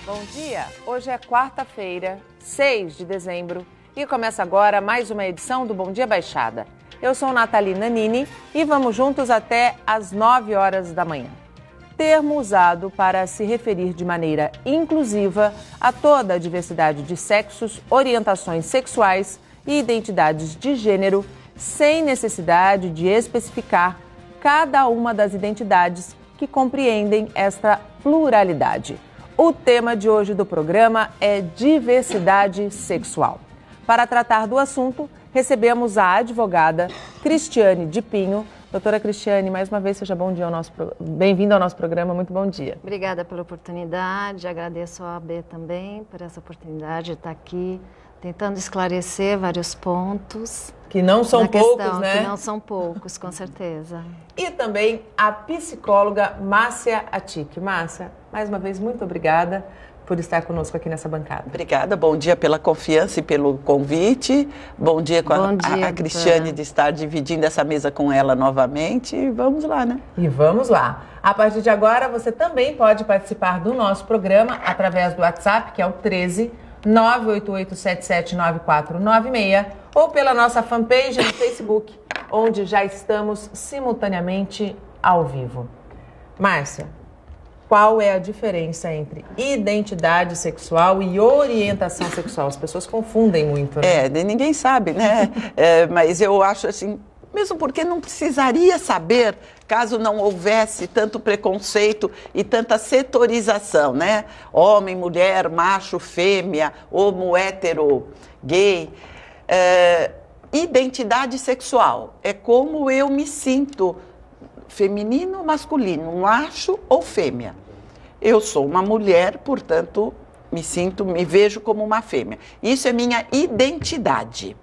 Bom dia! Hoje é quarta-feira, 6 de dezembro, e começa agora mais uma edição do Bom Dia Baixada. Eu sou Natalina Nini e vamos juntos até às 9 horas da manhã. Termo usado para se referir de maneira inclusiva a toda a diversidade de sexos, orientações sexuais e identidades de gênero, sem necessidade de especificar cada uma das identidades que compreendem esta pluralidade. O tema de hoje do programa é diversidade sexual. Para tratar do assunto, recebemos a advogada Cristiane de Pinho. Doutora Cristiane, mais uma vez, seja bem-vinda ao nosso programa, muito bom dia. Obrigada pela oportunidade, agradeço a AB também por essa oportunidade de estar aqui, tentando esclarecer vários pontos. Que não são poucos, né? Que não são poucos, com certeza. E também a psicóloga Márcia Atic. Márcia, mais uma vez, muito obrigada por estar conosco aqui nessa bancada. Obrigada, bom dia pela confiança e pelo convite. Bom dia com a Cristiane de estar dividindo essa mesa com ela novamente. E vamos lá, né? E vamos lá. A partir de agora, você também pode participar do nosso programa através do WhatsApp, que é o 13 988779496, ou pela nossa fanpage no Facebook, onde já estamos simultaneamente ao vivo. Márcia, qual é a diferença entre identidade sexual e orientação sexual? As pessoas confundem muito, né? Ninguém sabe, né? Mas eu acho assim, mesmo porque não precisaria saber caso não houvesse tanto preconceito e tanta setorização, né? Homem, mulher, macho, fêmea, homo, hétero, gay. Identidade sexual é como eu me sinto, feminino ou masculino, macho ou fêmea. Eu sou uma mulher, portanto, me vejo como uma fêmea. Isso é minha identidade.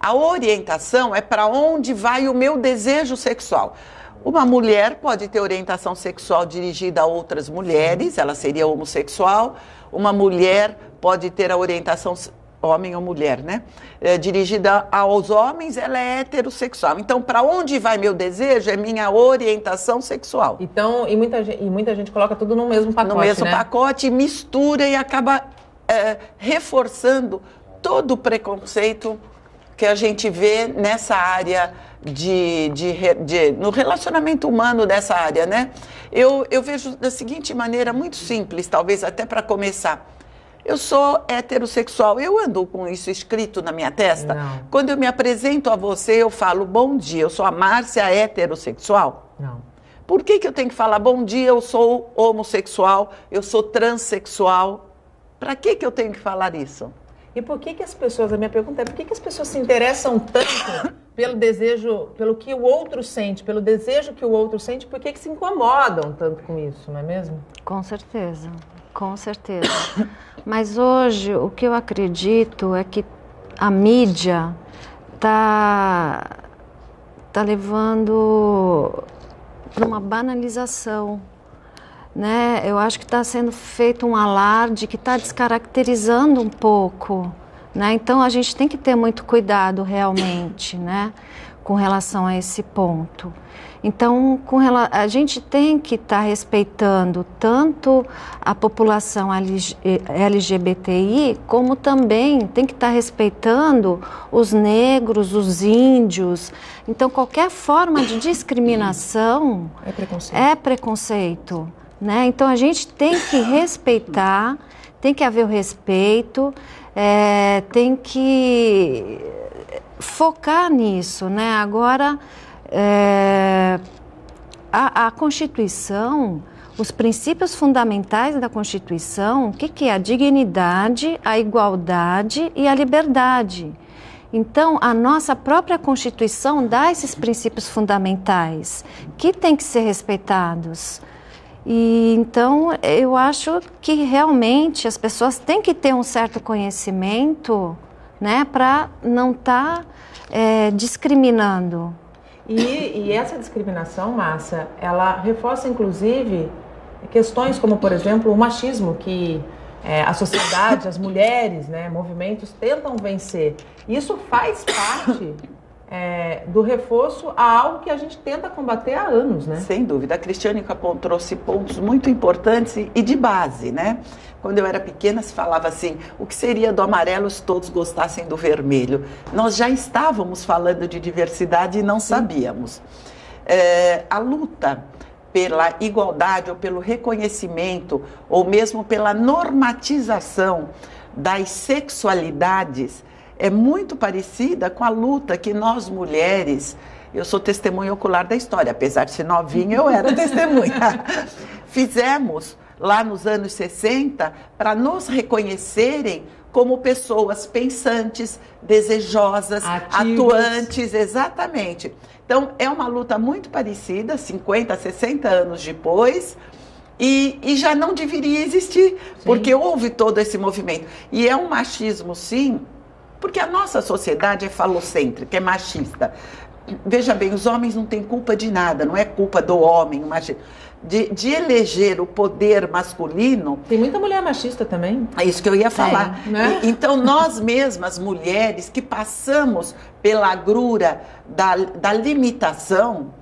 A orientação é para onde vai o meu desejo sexual. Uma mulher pode ter orientação sexual dirigida a outras mulheres, ela seria homossexual. Uma mulher pode ter a orientação, homem ou mulher, né? Dirigida aos homens, ela é heterossexual. Então, para onde vai meu desejo é minha orientação sexual. Então, e muita gente coloca tudo no mesmo pacote, no mesmo né? pacote, mistura e acaba reforçando todo o preconceito que a gente vê nessa área no relacionamento humano dessa área, né? Eu vejo da seguinte maneira, muito simples, talvez até para começar. Eu sou heterossexual, eu ando com isso escrito na minha testa. Não. Quando eu me apresento a você, eu falo, bom dia, eu sou a Márcia heterossexual. Não. Por que eu tenho que falar, bom dia, eu sou homossexual, eu sou transexual? Para que eu tenho que falar isso? E por que as pessoas, a minha pergunta é, por que as pessoas se interessam tanto pelo desejo, pelo que o outro sente, pelo desejo que o outro sente, por que se incomodam tanto com isso, não é mesmo? Com certeza, com certeza. Mas hoje o que eu acredito é que a mídia tá levando para uma banalização, né? Eu acho que está sendo feito um alarde que está descaracterizando um pouco, né? Então a gente tem que ter muito cuidado realmente, né? Com relação a esse ponto. Então a gente tem que estar respeitando tanto a população LGBTI, como também tem que estar respeitando os negros, os índios. Então qualquer forma de discriminação é preconceito. Né? Então a gente tem que respeitar, tem que haver o respeito, tem que focar nisso, né? Agora, a Constituição, os princípios fundamentais da Constituição, o que é a dignidade, a igualdade e a liberdade. Então, a nossa própria Constituição dá esses princípios fundamentais que têm que ser respeitados. E então eu acho que realmente as pessoas têm que ter um certo conhecimento, né, para não estar discriminando. E essa discriminação, Márcia, ela reforça inclusive questões como, por exemplo, o machismo que a sociedade, as mulheres, né, movimentos tentam vencer. Isso faz parte do reforço a algo que a gente tenta combater há anos, né? Sem dúvida. A Cristiane Capon trouxe pontos muito importantes e de base, né? Quando eu era pequena se falava assim, o que seria do amarelo se todos gostassem do vermelho? Nós já estávamos falando de diversidade e não sabíamos. A luta pela igualdade ou pelo reconhecimento ou mesmo pela normatização das sexualidades é muito parecida com a luta que nós mulheres, eu sou testemunha ocular da história, apesar de ser novinha, eu era testemunha, fizemos lá nos anos 60 para nos reconhecerem como pessoas pensantes, desejosas, atuantes, exatamente. Então, é uma luta muito parecida, 50, 60 anos depois, e já não deveria existir, porque houve todo esse movimento. E é um machismo, sim, porque a nossa sociedade é falocêntrica, é machista. Veja bem, os homens não têm culpa de nada, não é culpa do homem, de eleger o poder masculino. Tem muita mulher machista também. É isso que eu ia falar. Né? Então, nós mesmas, mulheres, que passamos pela agrura da limitação,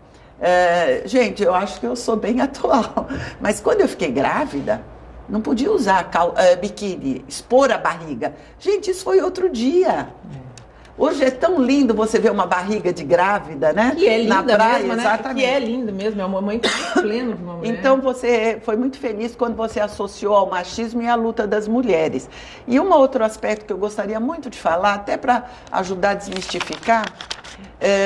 gente, eu acho que eu sou bem atual, mas quando eu fiquei grávida, não podia usar biquíni, expor a barriga. Gente, isso foi outro dia. Hoje é tão lindo você ver uma barriga de grávida, né? Que é linda na praia, mesmo, né? Exatamente. Que é lindo mesmo, é uma mãe pleno de uma mulher. Então você foi muito feliz quando você associou ao machismo e à luta das mulheres. E um outro aspecto que eu gostaria muito de falar, até para ajudar a desmistificar,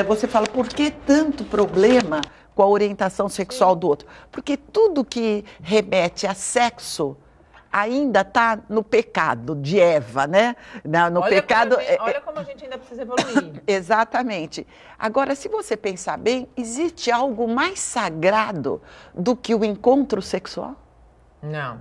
você fala, por que tanto problema com a orientação sexual do outro? Porque tudo que remete a sexo ainda está no pecado de Eva, né? Olha como a gente ainda precisa evoluir. Exatamente. Agora, se você pensar bem, existe algo mais sagrado do que o encontro sexual? Não.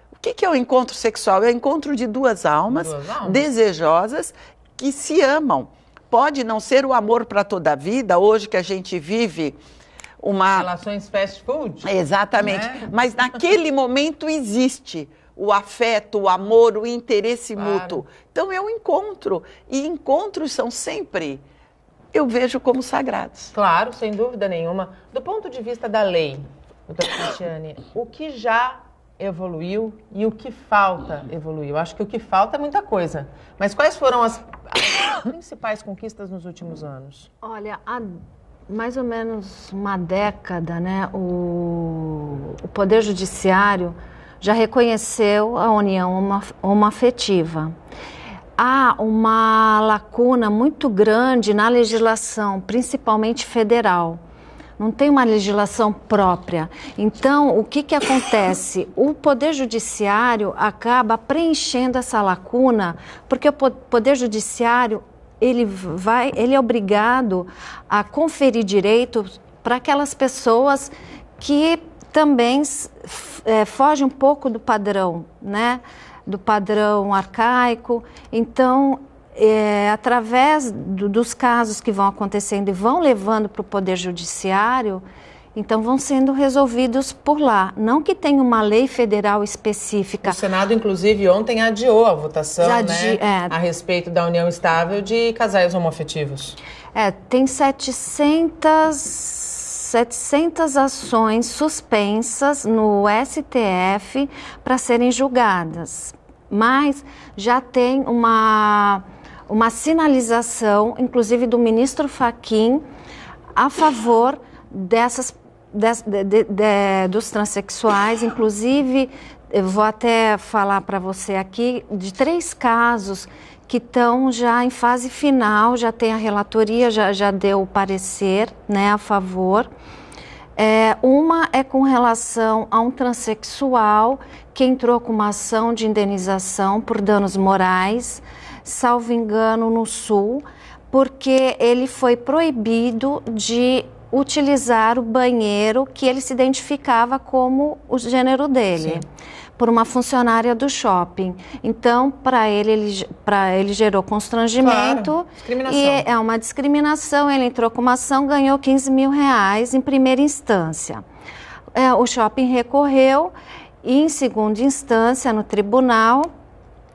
O que é o encontro sexual? É o encontro de duas almas desejosas que se amam. Pode não ser o amor para toda a vida, hoje que a gente vive relações fast food. Exatamente. Né? Mas naquele momento existe o afeto, o amor, o interesse mútuo. Então é um encontro. E encontros são sempre, eu vejo como sagrados. Claro, sem dúvida nenhuma. Do ponto de vista da lei, doutora Cristiane, o que já evoluiu e o que falta evoluir? Eu acho que o que falta é muita coisa. Mas quais foram as principais conquistas nos últimos anos? Olha, há mais ou menos uma década, né, o Poder Judiciário já reconheceu a união homoafetiva. Há uma lacuna muito grande na legislação, principalmente federal. Não tem uma legislação própria. Então, o que acontece? O Poder Judiciário acaba preenchendo essa lacuna, porque o Poder Judiciário ele é obrigado a conferir direitos para aquelas pessoas que também fogem um pouco do padrão, né? Do padrão arcaico. Então, através dos casos que vão acontecendo e vão levando para o Poder Judiciário, então vão sendo resolvidos por lá. Não que tenha uma lei federal específica. O Senado, inclusive, ontem adiou a votação, a respeito da união estável de casais homoafetivos. Tem 700 ações suspensas no STF para serem julgadas. Mas já tem uma sinalização, inclusive do ministro Fachin, a favor dos transexuais. Inclusive, eu vou até falar para você aqui de 3 casos que estão já em fase final, já tem a relatoria, já deu o parecer, né, a favor. Uma é com relação a um transexual que entrou com uma ação de indenização por danos morais, salvo engano, no Sul, porque ele foi proibido de utilizar o banheiro que ele se identificava como o gênero dele. Sim. Por uma funcionária do shopping. Então, para ele gerou constrangimento. Claro, discriminação. E é uma discriminação. Ele entrou com uma ação, ganhou R$15 mil em primeira instância. O shopping recorreu e, em segunda instância, no tribunal,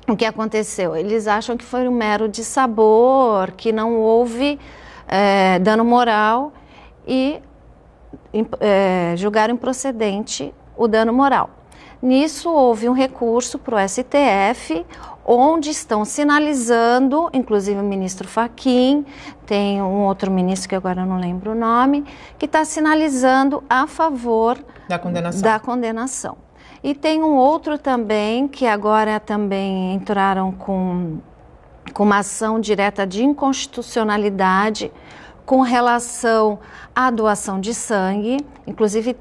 o que aconteceu? Eles acham que foi um mero dissabor, que não houve dano moral e julgaram improcedente o dano moral. Nisso houve um recurso para o STF, onde estão sinalizando, inclusive o ministro Fachin, tem um outro ministro que agora eu não lembro o nome, que está sinalizando a favor da condenação. E tem um outro também, que agora também entraram com uma ação direta de inconstitucionalidade com relação à doação de sangue, inclusive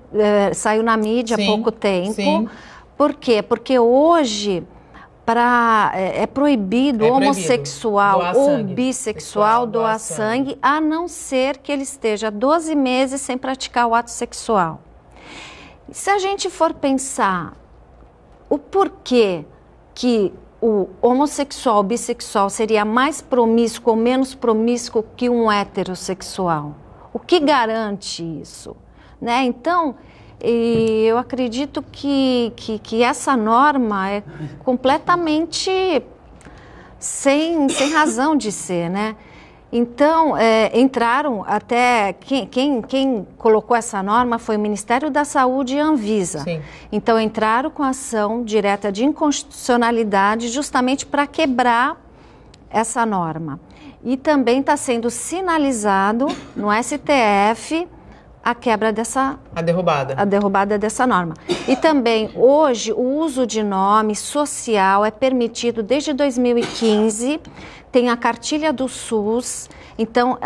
saiu na mídia há pouco tempo. Sim. Por quê? Porque hoje é proibido homossexual ou bissexual doar sangue, a não ser que ele esteja 12 meses sem praticar o ato sexual. Se a gente for pensar o porquê que o homossexual, bissexual seria mais promíscuo ou menos promíscuo que um heterossexual, o que garante isso? Né? Então, eu acredito que essa norma é completamente sem razão de ser, né? Então, entraram até... Quem colocou essa norma foi o Ministério da Saúde e a Anvisa. Sim. Então, entraram com ação direta de inconstitucionalidade justamente para quebrar essa norma. E também está sendo sinalizado no STF a quebra a derrubada dessa norma. E também, hoje, o uso de nome social é permitido desde 2015, tem a cartilha do SUS, então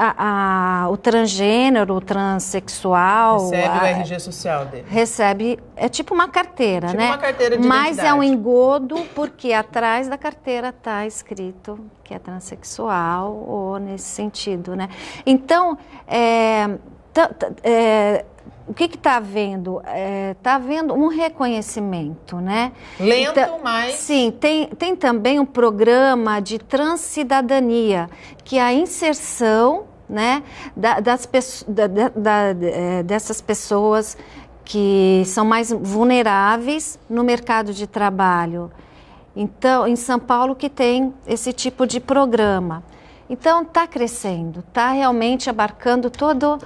o transgênero, o transexual... Recebe o RG social dele. Recebe, é tipo uma carteira, né? Uma carteira de Mas identidade. É um engodo, porque atrás da carteira está escrito que é transexual, ou nesse sentido, né? Então, o que está havendo? Está havendo um reconhecimento, né? Lento, então, mas... Sim, tem também um programa de transcidadania, que é a inserção, né, dessas pessoas que são mais vulneráveis no mercado de trabalho. Então, em São Paulo que tem esse tipo de programa. Então, está crescendo, está realmente abarcando toda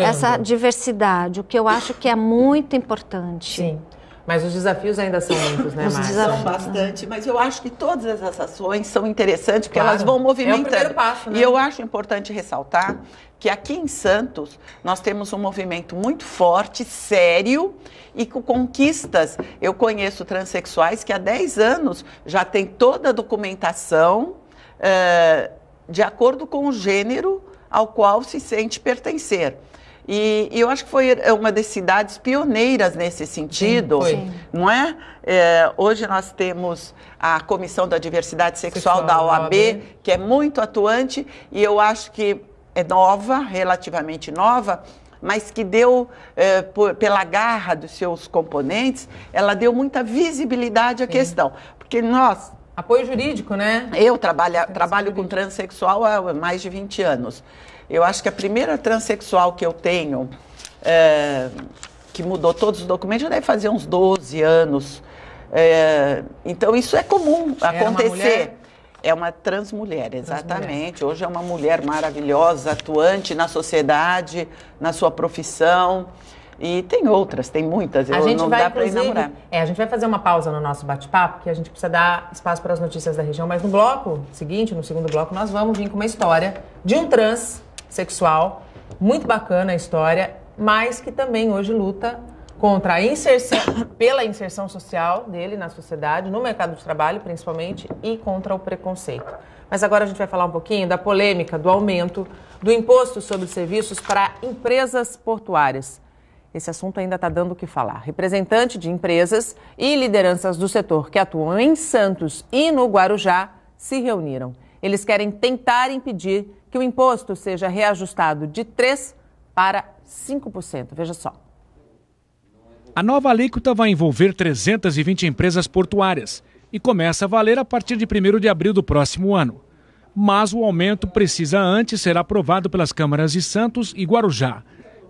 essa diversidade, o que eu acho que é muito importante. Sim, mas os desafios ainda são muitos, né, Márcia? São bastante, mas eu acho que todas essas ações são interessantes, porque elas vão movimentando. É o primeiro passo, né? E eu acho importante ressaltar que aqui em Santos nós temos um movimento muito forte, sério, e com conquistas. Eu conheço transexuais que há 10 anos já têm toda a documentação de acordo com o gênero ao qual se sente pertencer. E eu acho que foi uma das cidades pioneiras nesse sentido, sim, não é? Hoje nós temos a Comissão da Diversidade Sexual da OAB, que é muito atuante, e eu acho que é nova, relativamente nova, mas que deu, pela garra dos seus componentes, ela deu muita visibilidade à questão. Porque nós... Apoio jurídico, né? Eu trabalho com transexual há mais de 20 anos. Eu acho que a primeira transexual que eu tenho, que mudou todos os documentos, já deve fazer uns 12 anos. Então, isso é comum acontecer. É uma transmulher, exatamente. Hoje é uma mulher maravilhosa, atuante na sociedade, na sua profissão. E tem outras, tem muitas, não dá para enamorar. A gente vai fazer uma pausa no nosso bate-papo, porque a gente precisa dar espaço para as notícias da região, mas no bloco seguinte, no segundo bloco, nós vamos vir com uma história de um transexual, muito bacana a história, mas que também hoje luta contra a inserção, pela inserção social dele na sociedade, no mercado de trabalho principalmente, e contra o preconceito. Mas agora a gente vai falar um pouquinho da polêmica do aumento do imposto sobre serviços para empresas portuárias. Esse assunto ainda está dando o que falar. Representantes de empresas e lideranças do setor que atuam em Santos e no Guarujá se reuniram. Eles querem tentar impedir que o imposto seja reajustado de 3% para 5%. Veja só. A nova alíquota vai envolver 320 empresas portuárias e começa a valer a partir de 1º de abril do próximo ano. Mas o aumento precisa antes ser aprovado pelas câmaras de Santos e Guarujá.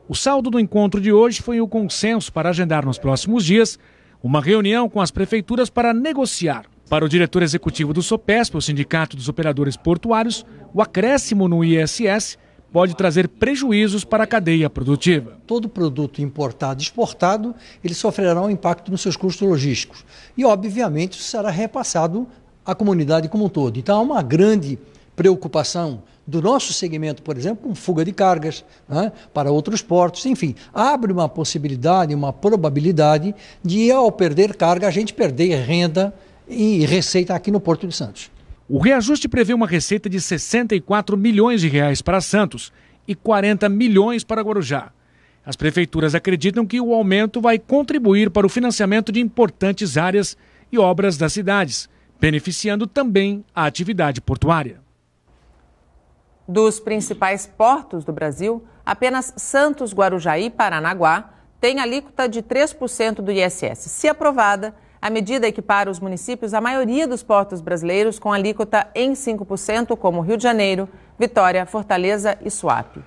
O saldo do encontro de hoje foi o consenso para agendar nos próximos dias uma reunião com as prefeituras para negociar. Para o diretor executivo do SOPESP, o Sindicato dos Operadores Portuários, o acréscimo no ISS pode trazer prejuízos para a cadeia produtiva. Todo produto importado e exportado, ele sofrerá um impacto nos seus custos logísticos. E, obviamente, isso será repassado à comunidade como um todo. Então, há uma grande preocupação do nosso segmento, por exemplo, com fuga de cargas, né, para outros portos. Enfim, abre uma possibilidade, uma probabilidade de, ao perder carga, a gente perder renda e receita aqui no Porto de Santos. O reajuste prevê uma receita de R$ 64 milhões para Santos e 40 milhões para Guarujá. As prefeituras acreditam que o aumento vai contribuir para o financiamento de importantes áreas e obras das cidades, beneficiando também a atividade portuária. Dos principais portos do Brasil, apenas Santos, Guarujá e Paranaguá têm alíquota de 3% do ISS. Se aprovada, a medida equipara os municípios à maioria dos portos brasileiros com alíquota em 5%, como Rio de Janeiro, Vitória, Fortaleza e Suape.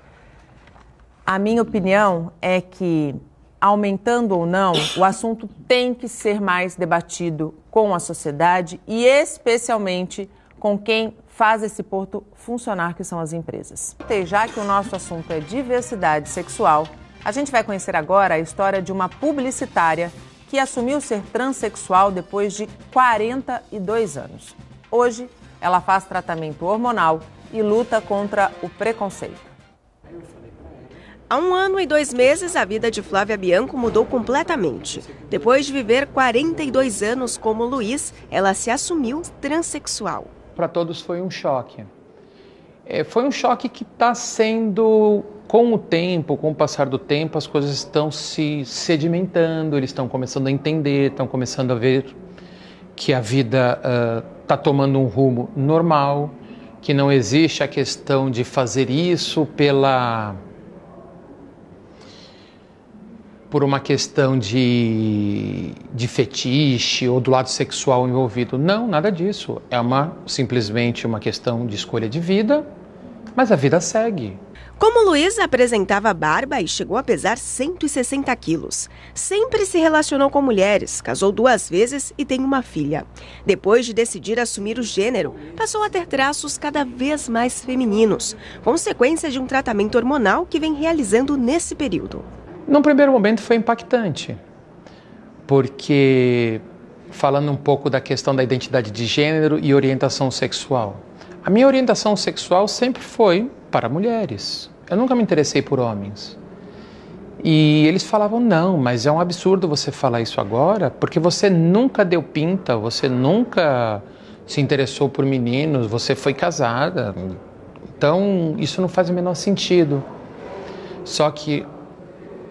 A minha opinião é que, aumentando ou não, o assunto tem que ser mais debatido com a sociedade e especialmente com quem faz esse porto funcionar, que são as empresas. E já que o nosso assunto é diversidade sexual, a gente vai conhecer agora a história de uma publicitária que assumiu ser transexual depois de 42 anos. Hoje, ela faz tratamento hormonal e luta contra o preconceito. Há 1 ano e 2 meses, a vida de Flávia Bianco mudou completamente. Depois de viver 42 anos como Luiz, ela se assumiu transexual. Para todos foi um choque. Foi um choque que está sendo, com o tempo, com o passar do tempo, as coisas estão se sedimentando, eles estão começando a entender, estão começando a ver que a vida está tomando um rumo normal, que não existe a questão de fazer isso por uma questão de fetiche ou do lado sexual envolvido. Não, nada disso. É simplesmente uma questão de escolha de vida, mas a vida segue. Como Luiz apresentava barba e chegou a pesar 160 quilos. Sempre se relacionou com mulheres, casou 2 vezes e tem uma filha. Depois de decidir assumir o gênero, passou a ter traços cada vez mais femininos, consequência de um tratamento hormonal que vem realizando nesse período. Num primeiro momento foi impactante, porque falando um pouco da questão da identidade de gênero e orientação sexual. A minha orientação sexual sempre foi para mulheres. Eu nunca me interessei por homens. E eles falavam, não, mas é um absurdo você falar isso agora, porque você nunca deu pinta, você nunca se interessou por meninos, você foi casada. Então, isso não faz o menor sentido. Só que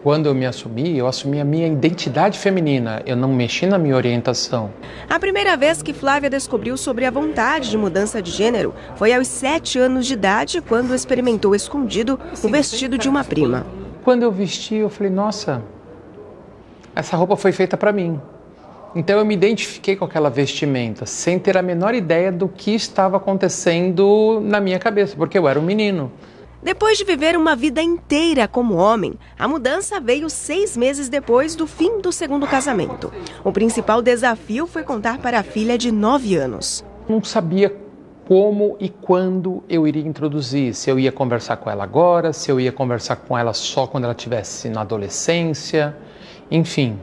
quando eu assumi a minha identidade feminina, eu não mexi na minha orientação. A primeira vez que Flávia descobriu sobre a vontade de mudança de gênero foi aos 7 anos de idade, quando experimentou escondido o vestido de uma prima. Quando eu vesti, eu falei, nossa, essa roupa foi feita para mim. Então eu me identifiquei com aquela vestimenta, sem ter a menor ideia do que estava acontecendo na minha cabeça, porque eu era um menino. Depois de viver uma vida inteira como homem, a mudança veio 6 meses depois do fim do segundo casamento. O principal desafio foi contar para a filha de 9 anos. Não sabia como e quando eu iria introduzir, se eu ia conversar com ela agora, se eu ia conversar com ela só quando ela estivesse na adolescência, enfim.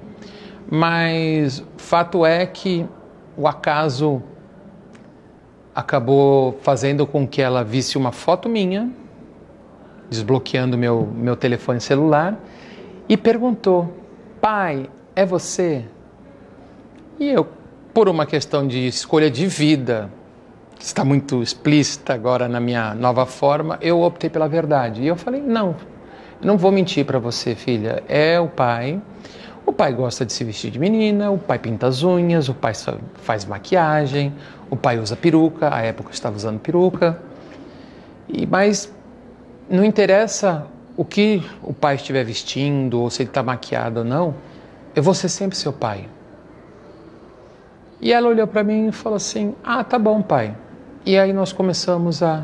Mas fato é que o acaso acabou fazendo com que ela visse uma foto minha, desbloqueando meu telefone celular, e perguntou, pai, é você? E eu, por uma questão de escolha de vida, que está muito explícita agora na minha nova forma, eu optei pela verdade. E eu falei, não, eu não vou mentir para você, filha, é o pai. O pai gosta de se vestir de menina, o pai pinta as unhas, o pai faz maquiagem, o pai usa peruca, à época eu estava usando peruca, mas não interessa o que o pai estiver vestindo, ou se ele está maquiado ou não, eu vou ser sempre seu pai. E ela olhou para mim e falou assim, tá bom, pai. E aí nós começamos a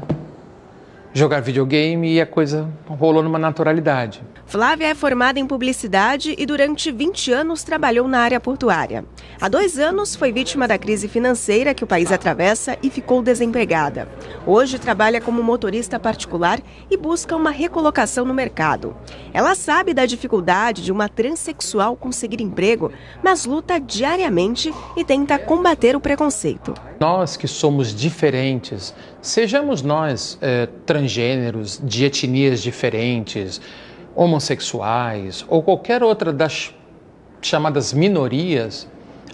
jogar videogame e a coisa rolou numa naturalidade. Flávia é formada em publicidade e durante 20 anos trabalhou na área portuária. Há 2 anos foi vítima da crise financeira que o país atravessa e ficou desempregada. Hoje trabalha como motorista particular e busca uma recolocação no mercado. Ela sabe da dificuldade de uma transexual conseguir emprego, mas luta diariamente e tenta combater o preconceito. Nós que somos diferentes, sejamos nós transgêneros, de etnias diferentes, homossexuais ou qualquer outra das chamadas minorias,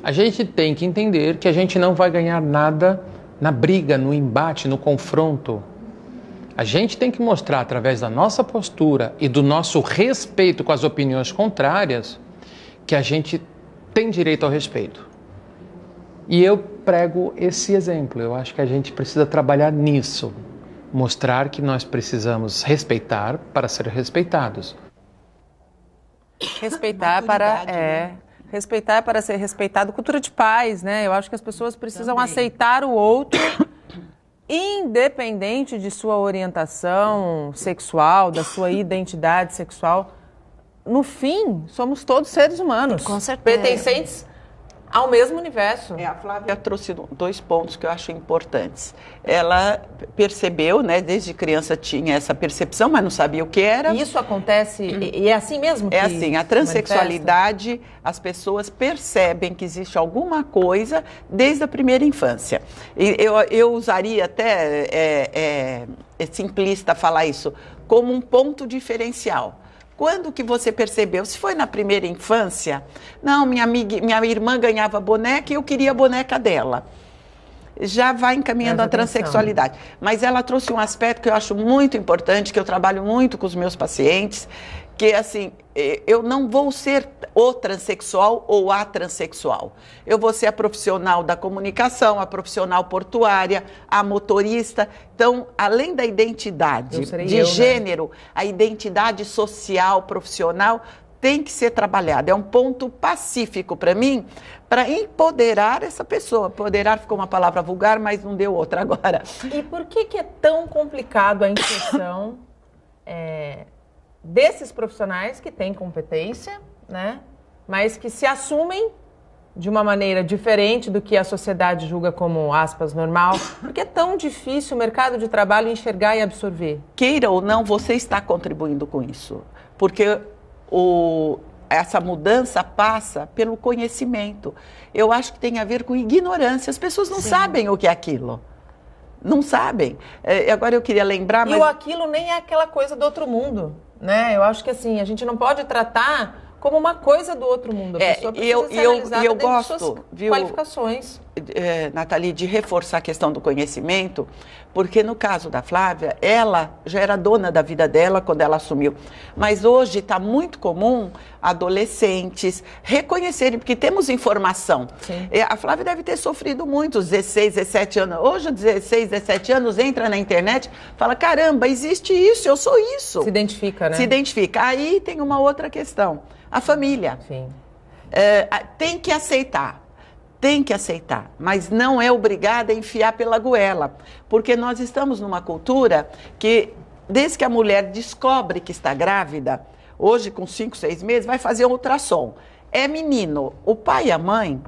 a gente tem que entender que a gente não vai ganhar nada na briga, no embate, no confronto. A gente tem que mostrar através da nossa postura e do nosso respeito com as opiniões contrárias que a gente tem direito ao respeito. E eu prego esse exemplo. Eu acho que a gente precisa trabalhar nisso. Mostrar que nós precisamos respeitar para ser respeitados. Respeitar para ser respeitado. Cultura de paz, né? Eu acho que as pessoas precisam aceitar o outro, independente de sua orientação sexual, da sua identidade sexual. No fim, somos todos seres humanos. Com certeza. Pertencentes ao mesmo universo. A Flávia trouxe 2 pontos que eu acho importantes. Ela percebeu, né, desde criança tinha essa percepção, mas não sabia o que era. Isso acontece, e é assim mesmo que é assim, a transexualidade, as pessoas percebem que existe alguma coisa desde a primeira infância. E eu usaria até, é simplista falar isso, como um ponto diferencial. Quando que você percebeu? Se foi na primeira infância, não, minha irmã ganhava boneca e eu queria a boneca dela. Já vai encaminhando a transexualidade. Mas ela trouxe um aspecto que eu acho muito importante, que eu trabalho muito com os meus pacientes, que assim, eu não vou ser o transexual ou a transexual. Eu vou ser a profissional da comunicação, a profissional portuária, a motorista. Então, além da identidade de gênero, a identidade social, profissional, tem que ser trabalhada. É um ponto pacífico para mim, para empoderar essa pessoa. Empoderar ficou uma palavra vulgar, mas não deu outra agora. E por que é tão complicado a inserção desses profissionais que têm competência, né, mas que se assumem de uma maneira diferente do que a sociedade julga como, aspas, normal? Porque é tão difícil o mercado de trabalho enxergar e absorver. Queira ou não, você está contribuindo com isso. Porque essa mudança passa pelo conhecimento. Eu acho que tem a ver com ignorância. As pessoas não sabem o que é aquilo. Não sabem. Agora eu queria lembrar... E o aquilo nem é aquela coisa do outro mundo, né? Eu acho que assim, a gente não pode tratar como uma coisa do outro mundo. A pessoa precisa ser analisada dentro de suas qualificações. Nathalie, de reforçar a questão do conhecimento, porque no caso da Flávia, ela já era dona da vida dela quando ela assumiu. Mas hoje está muito comum adolescentes reconhecerem, porque temos informação. A Flávia deve ter sofrido muito, os 16, 17 anos. Hoje, 16, 17 anos, entra na internet, fala, caramba, existe isso, eu sou isso. Se identifica, né? Se identifica. Aí tem uma outra questão, a família. Sim. Tem que aceitar. Tem que aceitar, mas não é obrigada a enfiar pela goela, porque nós estamos numa cultura que, desde que a mulher descobre que está grávida, hoje com 5, 6 meses, vai fazer um ultrassom. É menino, o pai e a mãe,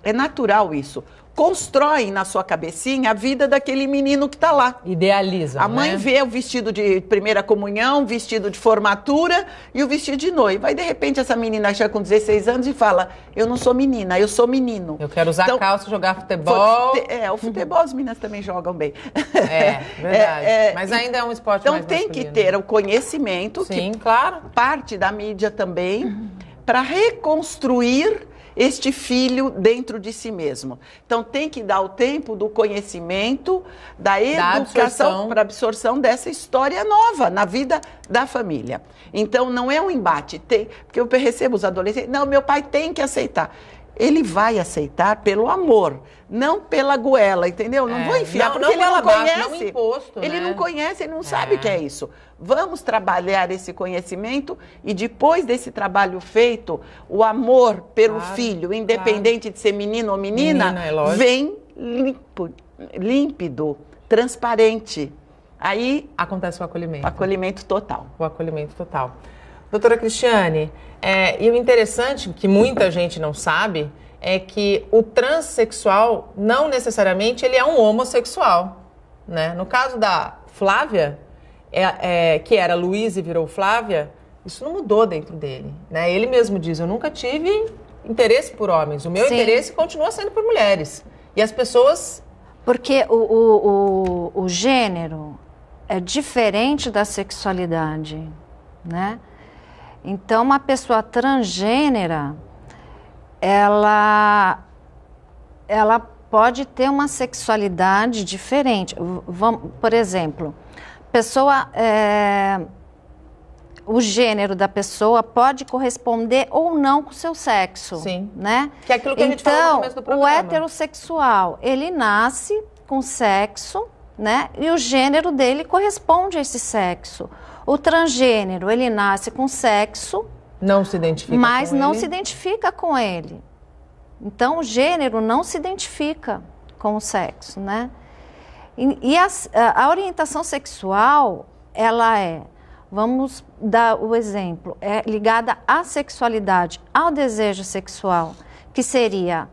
é natural isso, constroem na sua cabecinha a vida daquele menino que está lá. Idealizam, A mãe vê o vestido de primeira comunhão, o vestido de formatura e o vestido de noiva. Aí, de repente, essa menina chega com 16 anos e fala, eu não sou menina, eu sou menino. Eu quero usar calça, jogar futebol. O futebol as meninas também jogam bem. Verdade. Mas ainda é um esporte mais masculino. Então tem que ter o conhecimento, sim, claro, parte da mídia também, para reconstruir este filho dentro de si mesmo. Então, tem que dar o tempo do conhecimento, da educação para absorção dessa história nova na vida da família. Então, não é um embate. Porque eu recebo os adolescentes, não, meu pai tem que aceitar. Ele vai aceitar pelo amor, não pela goela, entendeu? Não vou enfiar, porque ele não conhece. Não imposto, ele não conhece, ele não sabe o que é isso. Vamos trabalhar esse conhecimento e depois desse trabalho feito, o amor pelo filho, independente de ser menino ou menina, vem límpido, transparente. Aí acontece o acolhimento. Acolhimento total. O acolhimento total. Doutora Cristiane, e o interessante, que muita gente não sabe, é que o transexual não necessariamente ele é um homossexual, né? No caso da Flávia, que era Luiz e virou Flávia, isso não mudou dentro dele, né? Ele mesmo diz, eu nunca tive interesse por homens, o meu interesse continua sendo por mulheres. E as pessoas... Porque o gênero é diferente da sexualidade, né? Então, uma pessoa transgênera, ela pode ter uma sexualidade diferente. Por exemplo, o gênero da pessoa pode corresponder ou não com o seu sexo. Sim. Né? Que é aquilo que a gente falou no começo do programa. O heterossexual, ele nasce com sexo, né? E o gênero dele corresponde a esse sexo. O transgênero, ele nasce com sexo, não se identifica mas com não ele. se identifica com ele. Então, o gênero não se identifica com o sexo, né? E a orientação sexual, ela vamos dar o exemplo, é ligada à sexualidade, ao desejo sexual, que seria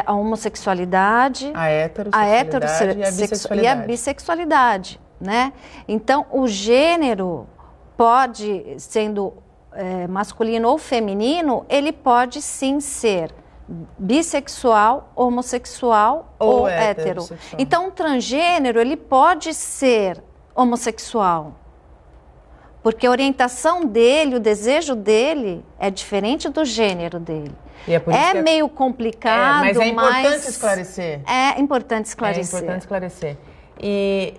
a homossexualidade, a heterossexualidade e a bissexualidade, né? Então, o gênero pode, sendo masculino ou feminino, ele pode sim ser bissexual, homossexual ou hétero. Então, um transgênero, ele pode ser homossexual. Porque a orientação dele, o desejo dele é diferente do gênero dele. E é meio complicado, mas é importante esclarecer. É importante esclarecer. É importante esclarecer. E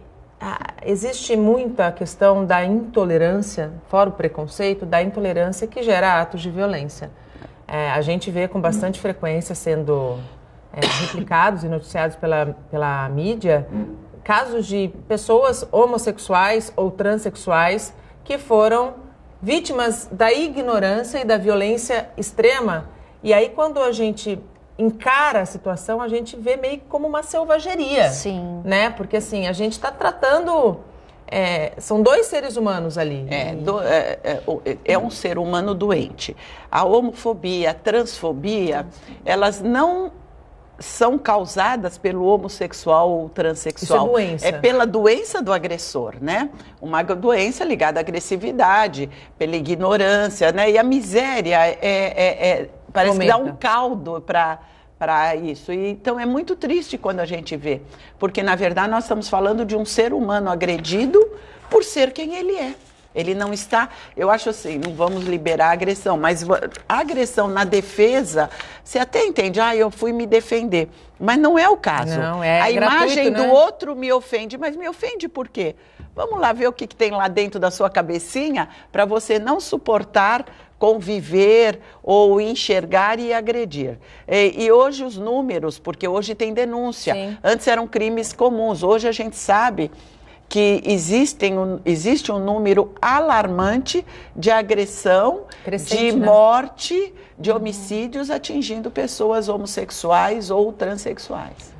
existe muita questão da intolerância, fora o preconceito, da intolerância que gera atos de violência. A gente vê com bastante frequência sendo replicados e noticiados pela mídia casos de pessoas homossexuais ou transexuais que foram vítimas da ignorância e da violência extrema. E aí, quando a gente encara a situação, a gente vê meio como uma selvageria. Sim. Né? Porque, assim, a gente está tratando... são dois seres humanos ali. É um ser humano doente. A homofobia, a transfobia, elas não são causadas pelo homossexual ou transexual. Isso é doença. É pela doença do agressor, né? Uma doença ligada à agressividade, pela ignorância, né? E a miséria parece que dá um caldo para isso. Então é muito triste quando a gente vê, porque na verdade nós estamos falando de um ser humano agredido por ser quem ele é. Ele não está, eu acho assim, não vamos liberar a agressão, mas a agressão na defesa, você até entende, eu fui me defender, mas não é o caso. Não, a imagem gratuito, né? do outro me ofende, mas me ofende por quê? Vamos lá ver o que tem lá dentro da sua cabecinha para você não suportar conviver ou enxergar e agredir. E hoje os números, porque hoje tem denúncia, Sim. Antes eram crimes comuns, hoje a gente sabe que existe um número alarmante de agressão, Crescente, de né? morte, de homicídios atingindo pessoas homossexuais ou transexuais.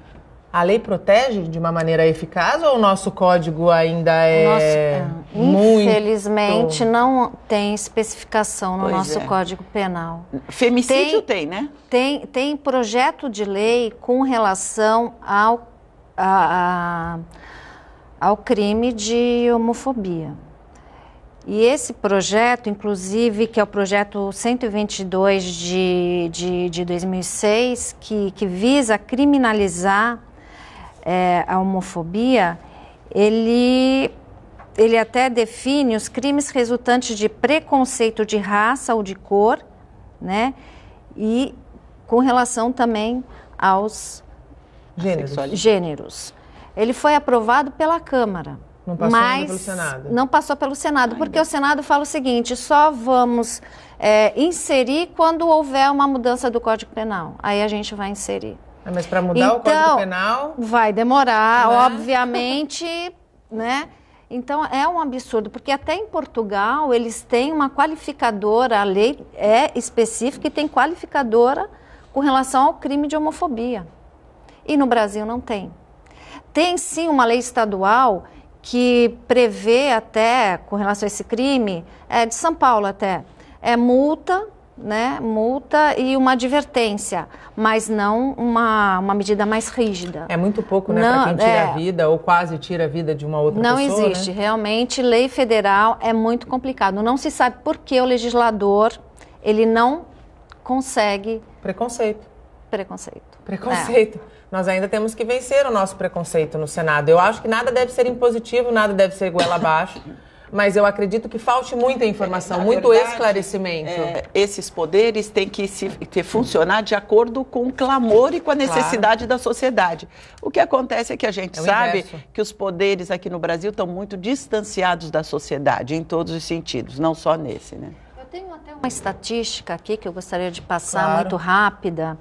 A lei protege de uma maneira eficaz ou o nosso código ainda muito... Infelizmente, não tem especificação no nosso Código Penal. Femicídio tem, né? Tem projeto de lei com relação ao crime de homofobia. E esse projeto, inclusive, que é o projeto 122 de 2006, que visa criminalizar a homofobia, ele até define os crimes resultantes de preconceito de raça ou de cor, né? E com relação também aos gêneros. Ele foi aprovado pela Câmara. Não passou mas pelo Senado. Não passou pelo Senado, porque o Senado fala o seguinte, só vamos inserir quando houver uma mudança do Código Penal. Aí a gente vai inserir. Mas para mudar o Código Penal... Vai demorar, né? Obviamente, né? Então, é um absurdo, porque até em Portugal eles têm uma qualificadora, a lei é específica e tem qualificadora com relação ao crime de homofobia. E no Brasil não tem. Tem sim uma lei estadual que prevê até, com relação a esse crime, é de São Paulo até, é multa, né? Multa e uma advertência, mas não uma medida mais rígida. É muito pouco, né, para quem tira a vida ou quase tira a vida de uma outra pessoa. Não existe, né? Realmente, lei federal é muito complicado. Não se sabe por que o legislador, ele não consegue... Preconceito. Preconceito. Nós ainda temos que vencer o nosso preconceito no Senado. Eu acho que nada deve ser impositivo, nada deve ser goela abaixo, mas eu acredito que falte muita informação, muito esclarecimento. Esses poderes têm que funcionar de acordo com o clamor e com a necessidade da sociedade. O que acontece é que a gente sabe que os poderes aqui no Brasil estão muito distanciados da sociedade, em todos os sentidos, não só nesse, né? Eu tenho até uma estatística aqui que eu gostaria de passar muito rápida.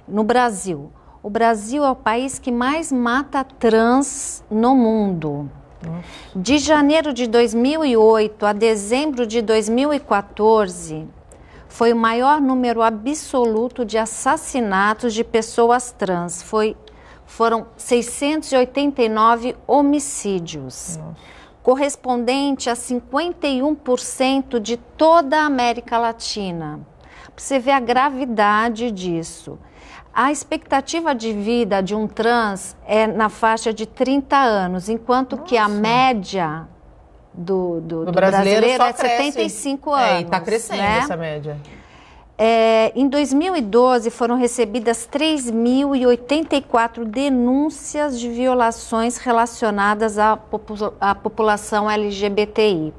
No Brasil, o Brasil é o país que mais mata trans no mundo. De janeiro de 2008 a dezembro de 2014, foi o maior número absoluto de assassinatos de pessoas trans. Foram 689 homicídios, correspondente a 51% de toda a América Latina. Você vê a gravidade disso. A expectativa de vida de um trans é na faixa de 30 anos, enquanto que a média do brasileiro é 75 anos. E está crescendo, né, essa média. Em 2012, foram recebidas 3.084 denúncias de violações relacionadas à população LGBTI,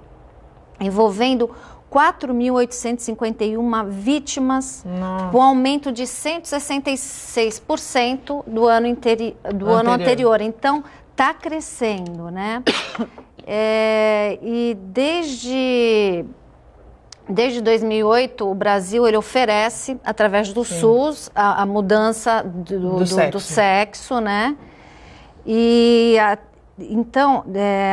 envolvendo 4.851 vítimas, com aumento de 166% do ano anterior. Então, está crescendo, né? E desde 2008, o Brasil ele oferece, através do SUS, a mudança do sexo, né? Então,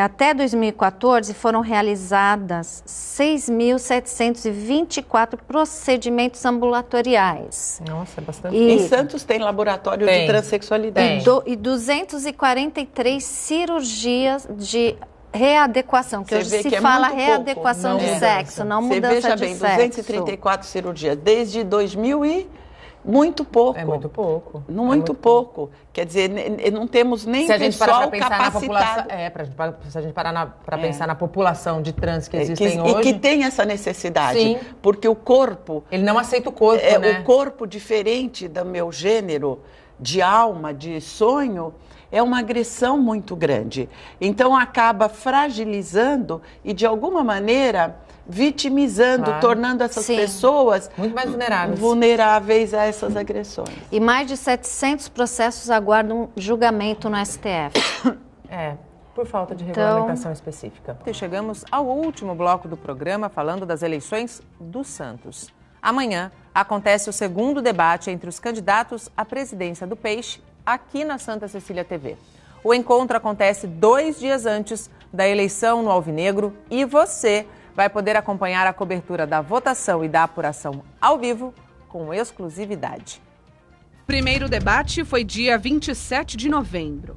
até 2014, foram realizadas 6.724 procedimentos ambulatoriais. Nossa, é bastante. Em Santos tem laboratório de transexualidade. E 243 cirurgias de readequação, que hoje se fala readequação de sexo, não mudança de sexo. 234 cirurgias, desde 2000 e... Muito pouco. É muito pouco. Muito pouco. Quer dizer, não temos nem pessoal capacitado. Se a gente parar para pensar na população de trans que existem hoje. E que tem essa necessidade. Sim. Porque o corpo... Ele não aceita o corpo, né? O corpo diferente do meu gênero, de alma, de sonho, é uma agressão muito grande. Então, acaba fragilizando e, de alguma maneira... vitimizando, tornando essas pessoas muito mais vulneráveis a essas agressões. E mais de 700 processos aguardam julgamento no STF. Por falta de regulamentação específica. E chegamos ao último bloco do programa falando das eleições do Santos. Amanhã acontece o segundo debate entre os candidatos à presidência do Peixe aqui na Santa Cecília TV. O encontro acontece 2 dias antes da eleição no Alvinegro e você vai poder acompanhar a cobertura da votação e da apuração ao vivo com exclusividade. O primeiro debate foi dia 27 de novembro.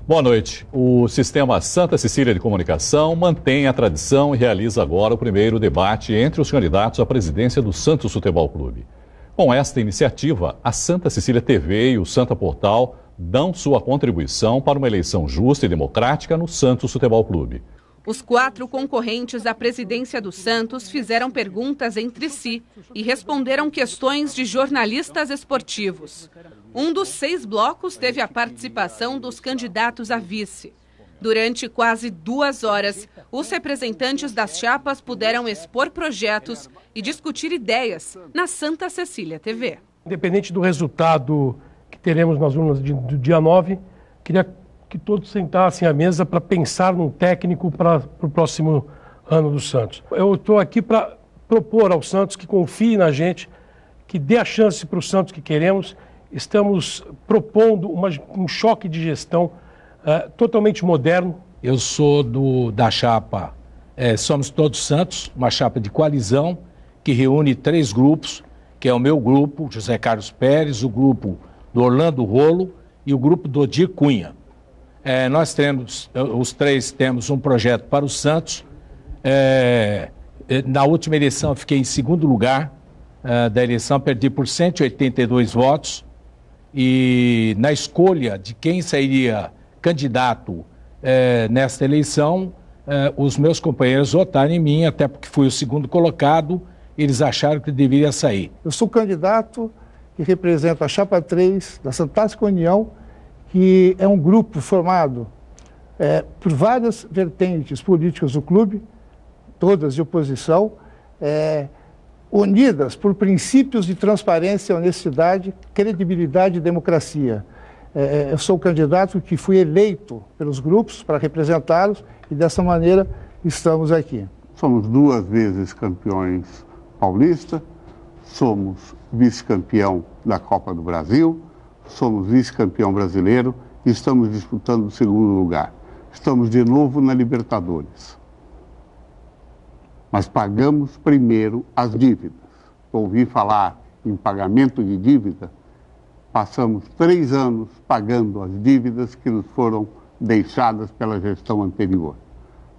Boa noite. O Sistema Santa Cecília de Comunicação mantém a tradição e realiza agora o primeiro debate entre os candidatos à presidência do Santos Futebol Clube. Com esta iniciativa, a Santa Cecília TV e o Santa Portal dão sua contribuição para uma eleição justa e democrática no Santos Futebol Clube. Os 4 concorrentes à presidência do Santos fizeram perguntas entre si e responderam questões de jornalistas esportivos. Um dos 6 blocos teve a participação dos candidatos a vice. Durante quase 2 horas, os representantes das chapas puderam expor projetos e discutir ideias na Santa Cecília TV. Independente do resultado que teremos nas urnas do dia 9, queria que todos sentassem à mesa para pensar num técnico para o próximo ano do Santos. Eu estou aqui para propor ao Santos que confie na gente, que dê a chance para o Santos que queremos. Estamos propondo um choque de gestão totalmente moderno. Eu sou da chapa Somos Todos Santos, uma chapa de coalizão que reúne 3 grupos, que é o meu grupo, José Carlos Pérez, o grupo do Orlando Rolo e o grupo do Odir Cunha. Nós temos, os três temos um projeto para o Santos. Na última eleição eu fiquei em segundo lugar da eleição, perdi por 182 votos. E na escolha de quem sairia candidato nesta eleição, os meus companheiros votaram em mim, até porque fui o segundo colocado, eles acharam que deveria sair. Eu sou candidato que representa a Chapa 3 da Fantástica União, que é um grupo formado por várias vertentes políticas do clube, todas de oposição, unidas por princípios de transparência, honestidade, credibilidade e democracia. Eu sou o candidato que fui eleito pelos grupos para representá-los e dessa maneira estamos aqui. Somos 2 vezes campeões paulista, somos vice-campeão da Copa do Brasil, somos vice-campeão brasileiro e estamos disputando o 2º lugar. Estamos de novo na Libertadores. Mas pagamos primeiro as dívidas. Ouvi falar em pagamento de dívida, passamos 3 anos pagando as dívidas que nos foram deixadas pela gestão anterior.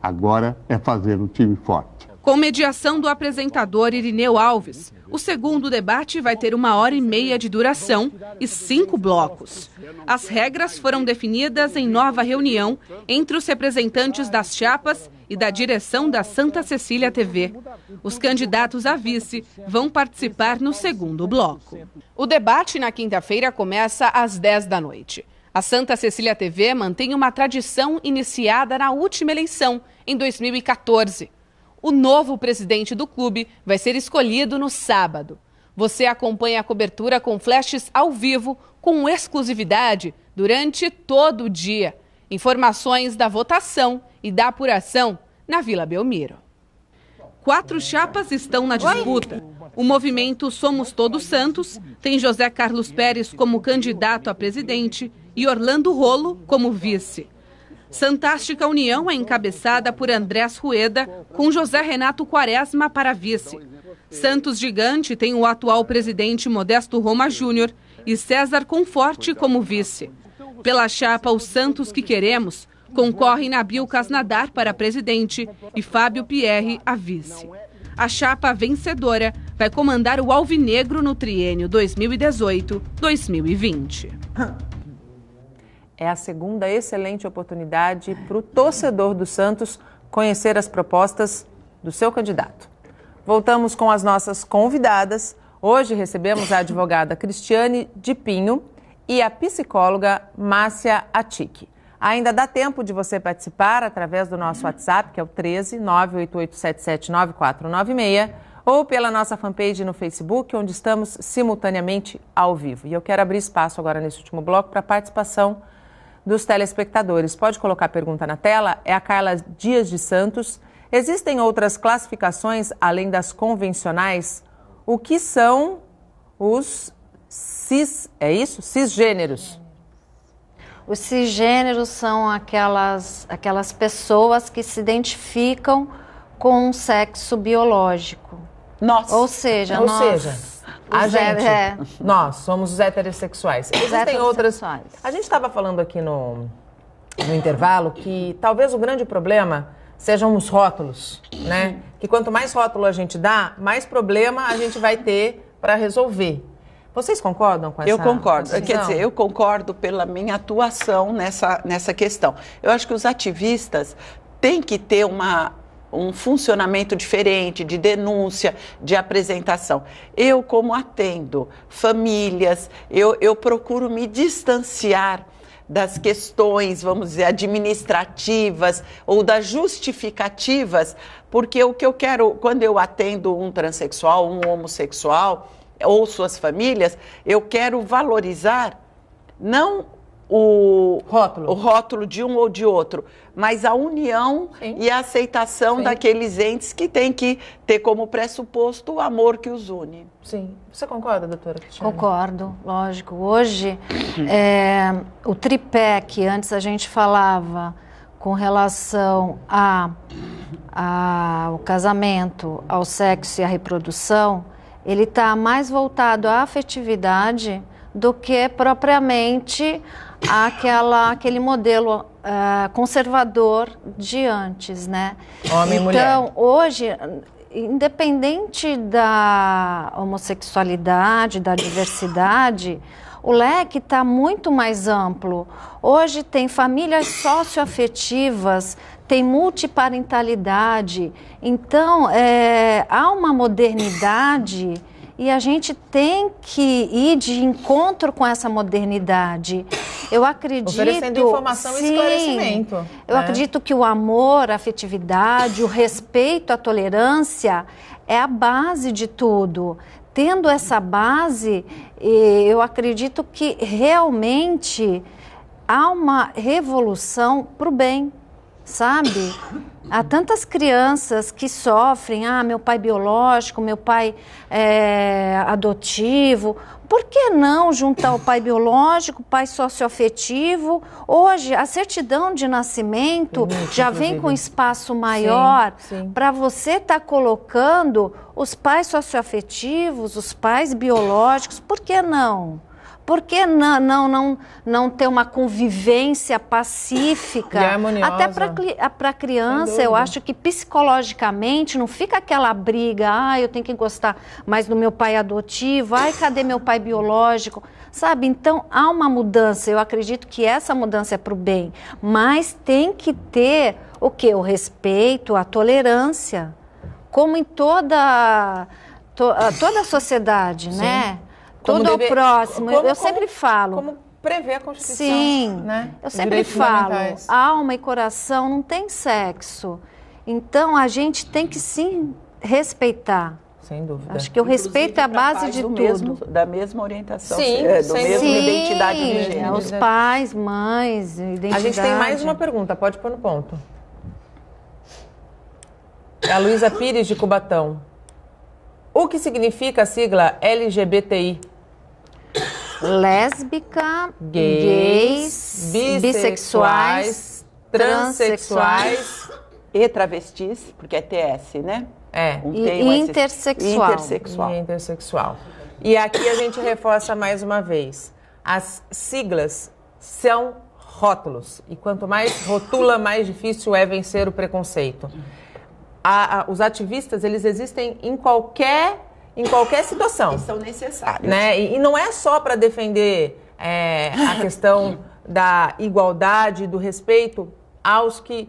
Agora é fazer um time forte. Com mediação do apresentador Irineu Alves, o segundo debate vai ter 1h30 de duração e 5 blocos. As regras foram definidas em nova reunião entre os representantes das chapas e da direção da Santa Cecília TV. Os candidatos a vice vão participar no segundo bloco. O debate na quinta-feira começa às 10 da noite. A Santa Cecília TV mantém uma tradição iniciada na última eleição, em 2014. O novo presidente do clube vai ser escolhido no sábado. Você acompanha a cobertura com flashes ao vivo, com exclusividade, durante todo o dia. Informações da votação e da apuração na Vila Belmiro. 4 chapas estão na disputa. O movimento Somos Todos Santos tem José Carlos Pérez como candidato a presidente e Orlando Rolo como vice. Fantástica União é encabeçada por Andrés Rueda, com José Renato Quaresma para vice. Santos Gigante tem o atual presidente Modesto Roma Júnior e César Conforte como vice. Pela chapa O Santos que Queremos, concorrem Nabil Casnadar para presidente e Fábio Pierre a vice. A chapa vencedora vai comandar o Alvinegro no triênio 2018-2020. É a segunda excelente oportunidade para o torcedor do Santos conhecer as propostas do seu candidato. Voltamos com as nossas convidadas. Hoje recebemos a advogada Cristiane de Pinho e a psicóloga Márcia Atic. Ainda dá tempo de você participar através do nosso WhatsApp, que é o 13 98877 9496, ou pela nossa fanpage no Facebook, onde estamos simultaneamente ao vivo. E eu quero abrir espaço agora nesse último bloco para a participação dos telespectadores. Pode colocar a pergunta na tela, é a Carla Dias de Santos. Existem outras classificações além das convencionais? O que são os cisgêneros? Os cisgêneros são aquelas pessoas que se identificam com um sexo biológico. Ou seja, nós somos os heterossexuais. Existem outras. A gente estava falando aqui no intervalo que talvez o grande problema sejam os rótulos, né? Que quanto mais rótulo a gente dá, mais problema a gente vai ter para resolver. Vocês concordam com essa? Eu concordo. Quer dizer, eu concordo pela minha atuação nessa questão. Eu acho que os ativistas têm que ter um funcionamento diferente de denúncia, de apresentação. Eu, como atendo famílias, eu procuro me distanciar das questões, vamos dizer, administrativas ou das justificativas, porque o que eu quero, quando eu atendo um transexual, um homossexual ou suas famílias, eu quero valorizar não o rótulo de um ou de outro, mas a união e a aceitação daqueles entes que têm que ter como pressuposto o amor que os une. Sim. Você concorda, doutora Cristiane? Concordo, lógico. Hoje, o tripé que antes a gente falava com relação ao casamento, ao sexo e à reprodução, ele está mais voltado à afetividade do que propriamente aquele modelo conservador de antes, né? Homem e mulher. Então, hoje, independente da homossexualidade, da diversidade, o leque está muito mais amplo. Hoje tem famílias socioafetivas, tem multiparentalidade. Então, há uma modernidade e a gente tem que ir de encontro com essa modernidade. Eu acredito... Oferecendo informação e esclarecimento. Eu acredito que o amor, a afetividade, o respeito, a tolerância é a base de tudo. Tendo essa base, eu acredito que realmente há uma revolução para o bem, sabe? Há tantas crianças que sofrem, meu pai biológico, meu pai adotivo. Por que não juntar o pai biológico, o pai socioafetivo? Hoje, a certidão de nascimento já vem com espaço maior para você estar colocando os pais socioafetivos, os pais biológicos. Por que não? Por que não ter uma convivência pacífica? E harmoniosa. Até para a criança, eu acho que psicologicamente não fica aquela briga, eu tenho que gostar mais do meu pai adotivo, cadê meu pai biológico? Sabe? Então, há uma mudança, eu acredito que essa mudança é para o bem, mas tem que ter o quê? O respeito, a tolerância, como em toda a sociedade, né? Tudo ao próximo, eu sempre falo. Como prevê a Constituição. Sim, né? Eu sempre falo, alma e coração não tem sexo. Então, a gente tem que sim respeitar. Sem dúvida. Acho que o respeito é a base de tudo. Da mesma orientação, sim, do mesmo identidade de gênero. Os pais, mães, identidade. A gente tem mais uma pergunta, pode pôr no ponto. É a Luísa Pires, de Cubatão. O que significa a sigla LGBTI? Lésbica, gays, bissexuais, transexuais e travestis, porque é TS, né? E intersexual. E intersexual. E aqui a gente reforça mais uma vez. As siglas são rótulos. E quanto mais rotula, mais difícil é vencer o preconceito. Os ativistas, eles existem em qualquer situação. São necessários. Né? E não é só para defender a questão da igualdade, do respeito aos que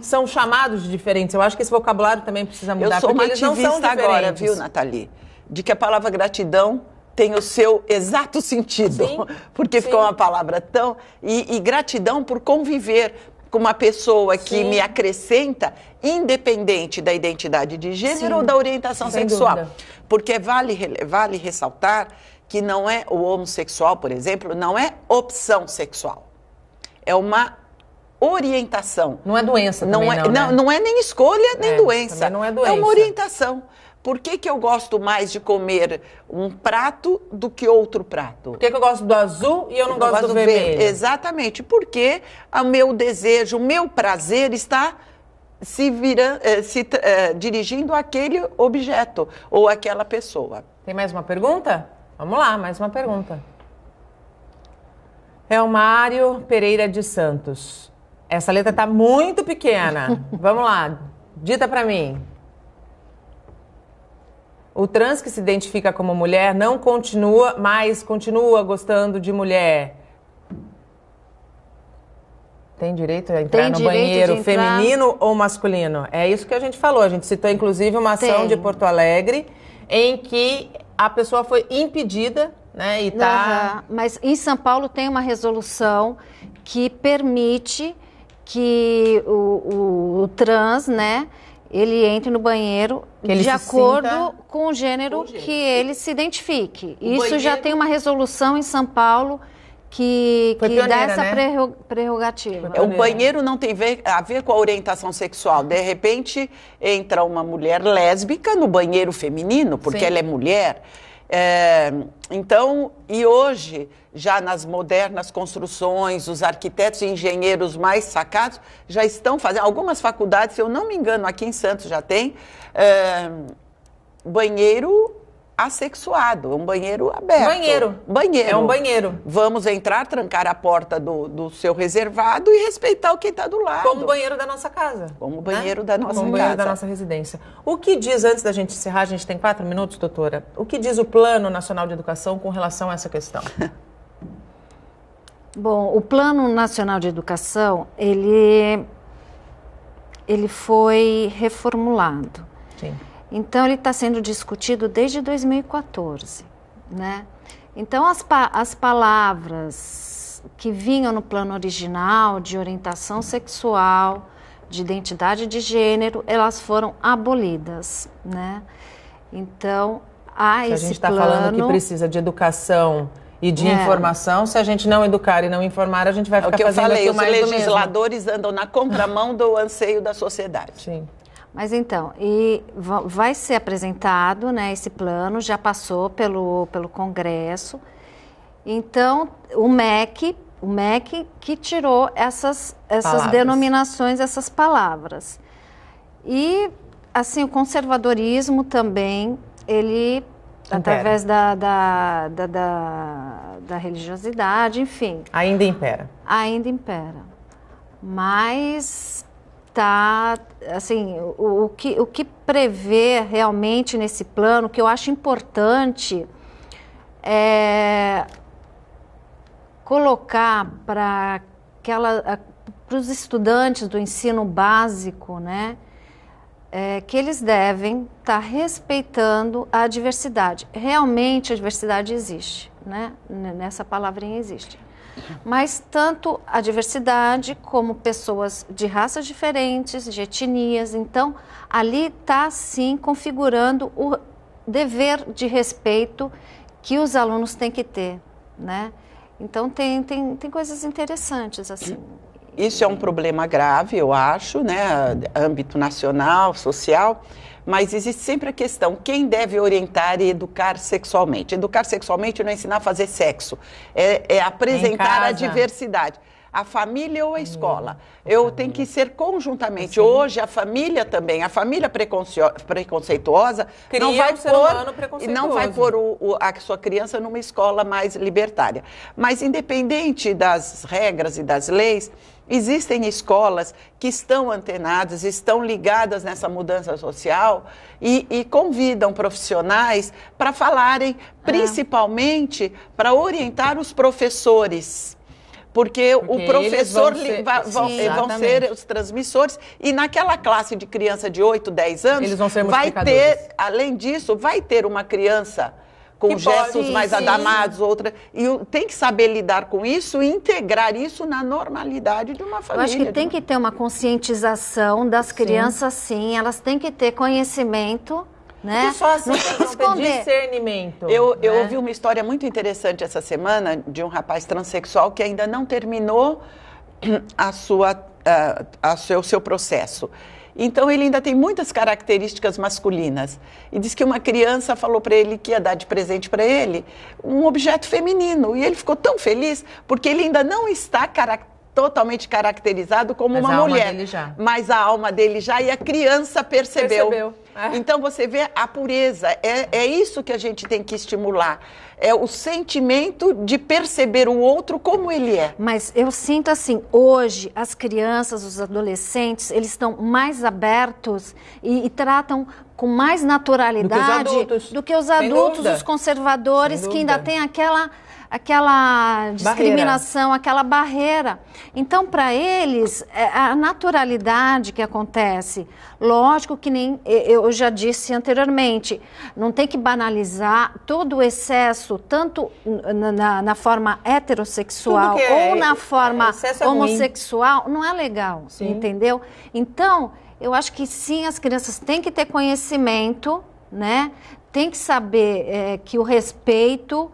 são chamados de diferentes. Eu acho que esse vocabulário também precisa mudar, porque eles não são diferentes. Agora, viu, Nathalie? De que a palavra gratidão tem o seu exato sentido. Sim, porque ficou uma palavra tão... E gratidão por conviver com uma pessoa que me acrescenta, independente da identidade de gênero ou da orientação sexual. Dúvida. Porque vale ressaltar que não é o homossexual, por exemplo, não é opção sexual. É uma orientação. Não é doença também, não é nem escolha, nem doença. Não é doença. É uma orientação. Por que eu gosto mais de comer um prato do que outro prato? Por que eu gosto do azul e eu não gosto do vermelho? Exatamente, porque o meu desejo, o meu prazer está dirigindo àquele objeto ou àquela pessoa. Tem mais uma pergunta? Vamos lá, mais uma pergunta. É o Mário Pereira de Santos. Essa letra está muito pequena. Vamos lá, dita para mim. O trans que se identifica como mulher não continua, mas continua gostando de mulher. Tem direito a entrar no banheiro feminino ou masculino? É isso que a gente falou. A gente citou, inclusive, uma ação de Porto Alegre em que a pessoa foi impedida, né? E Mas em São Paulo tem uma resolução que permite que o trans, né, ele entre no banheiro de acordo com o gênero que ele se identifique. Isso já tem uma resolução em São Paulo que dá essa prerrogativa. O banheiro não tem a ver com a orientação sexual. De repente, entra uma mulher lésbica no banheiro feminino, porque ela é mulher. Então, e hoje, já nas modernas construções, os arquitetos e engenheiros mais sacados já estão fazendo, algumas faculdades, se eu não me engano, aqui em Santos já tem, banheiro assexuado, um banheiro aberto. Banheiro. É um banheiro. Vamos entrar, trancar a porta do seu reservado e respeitar o que está do lado. Como o banheiro da nossa casa. Como o banheiro da nossa casa. Como o banheiro da nossa residência. O que diz, antes da gente encerrar, a gente tem 4 minutos, doutora, o que diz o Plano Nacional de Educação com relação a essa questão? Bom, o Plano Nacional de Educação, ele foi reformulado. Sim. Então, ele está sendo discutido desde 2014, né? Então, as palavras que vinham no plano original de orientação sexual, de identidade de gênero, elas foram abolidas, né? Então, há esse plano... A gente está falando que precisa de educação e de informação. Se a gente não educar e não informar, a gente vai ficar fazendo aquilo mais do mesmo. Os legisladores andam na contramão do anseio da sociedade. Sim. Mas então, vai ser apresentado, né, esse plano, já passou pelo Congresso. Então, o MEC que tirou essas denominações, essas palavras. E, assim, o conservadorismo também, ele... Através da religiosidade, enfim. Ainda impera. Ainda impera. Mas tá, assim, o que prevê realmente nesse plano, que eu acho importante, é colocar para os estudantes do ensino básico, né? Que eles devem estar respeitando a diversidade. Realmente a diversidade existe, né? Nessa palavrinha existe. Mas tanto a diversidade como pessoas de raças diferentes, de etnias. Então, ali está, sim, configurando o dever de respeito que os alunos têm que ter, né? Então, tem coisas interessantes, assim. Isso é um problema grave, eu acho, né, âmbito nacional, social, mas existe sempre a questão, quem deve orientar e educar sexualmente? Educar sexualmente não é ensinar a fazer sexo, é apresentar a diversidade. A família ou a escola. Eu tenho que ser conjuntamente. Sim. Hoje, a família também, a família preconceituosa não vai pôr a sua criança numa escola mais libertária. Mas, independente das regras e das leis, existem escolas que estão antenadas, estão ligadas nessa mudança social e convidam profissionais para falarem, principalmente para orientar os professores. Porque o professor vão ser os transmissores e naquela classe de criança de 8, 10 anos, eles vão ser além disso, vai ter uma criança com gestos mais adamados, outra, e tem que saber lidar com isso e integrar isso na normalidade de uma família. Eu acho que tem que ter uma conscientização das crianças, sim, elas têm que ter conhecimento, né? Só assim não tem discernimento. Eu ouvi uma história muito interessante essa semana de um rapaz transexual que ainda não terminou o seu processo. Então, ele ainda tem muitas características masculinas. E diz que uma criança falou para ele que ia dar de presente para ele um objeto feminino. E ele ficou tão feliz porque ele ainda não está totalmente caracterizado como uma mulher. Mas a alma dele já, e a criança percebeu. Então você vê a pureza, é isso que a gente tem que estimular, é o sentimento de perceber o outro como ele é. Mas eu sinto assim, hoje as crianças, os adolescentes, eles estão mais abertos e tratam com mais naturalidade do que os adultos, os conservadores, que ainda têm aquela discriminação, aquela barreira. Então, para eles, a naturalidade que acontece, lógico que nem eu já disse anteriormente, não tem que banalizar todo o excesso, tanto na forma heterossexual ou na forma homossexual, não é legal, entendeu? Então, eu acho que sim, as crianças têm que ter conhecimento, né? Tem que saber que o respeito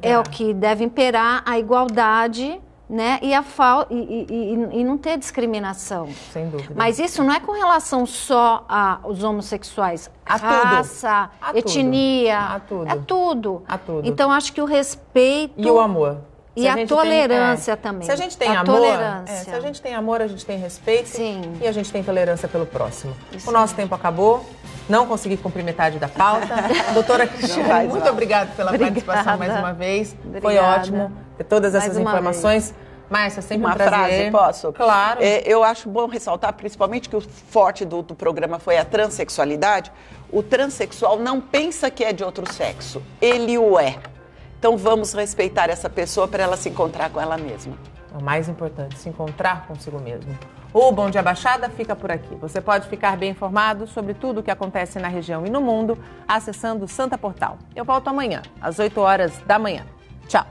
é o que deve imperar, a igualdade, né? E não ter discriminação. Sem dúvida. Mas isso não é com relação só aos homossexuais. Raça, etnia, é tudo. A tudo. Então, acho que o respeito... E o amor. E a tolerância também. Se a gente tem amor, se a gente tem amor, a gente tem respeito. Sim. E a gente tem tolerância pelo próximo. O nosso tempo acabou. Não consegui cumprir metade da pauta. Doutora Cristiane, muito obrigada pela participação mais uma vez. Foi ótimo ter todas essas informações. Márcia, sempre um prazer. Uma frase, posso? Claro. Eu acho bom ressaltar, principalmente, que o forte do programa foi a transexualidade. O transexual não pensa que é de outro sexo. Ele o é. Então vamos respeitar essa pessoa para ela se encontrar com ela mesma. É o mais importante, se encontrar consigo mesmo. O Bom Dia Baixada fica por aqui. Você pode ficar bem informado sobre tudo o que acontece na região e no mundo acessando o Santa Portal. Eu volto amanhã, às 8 horas da manhã. Tchau.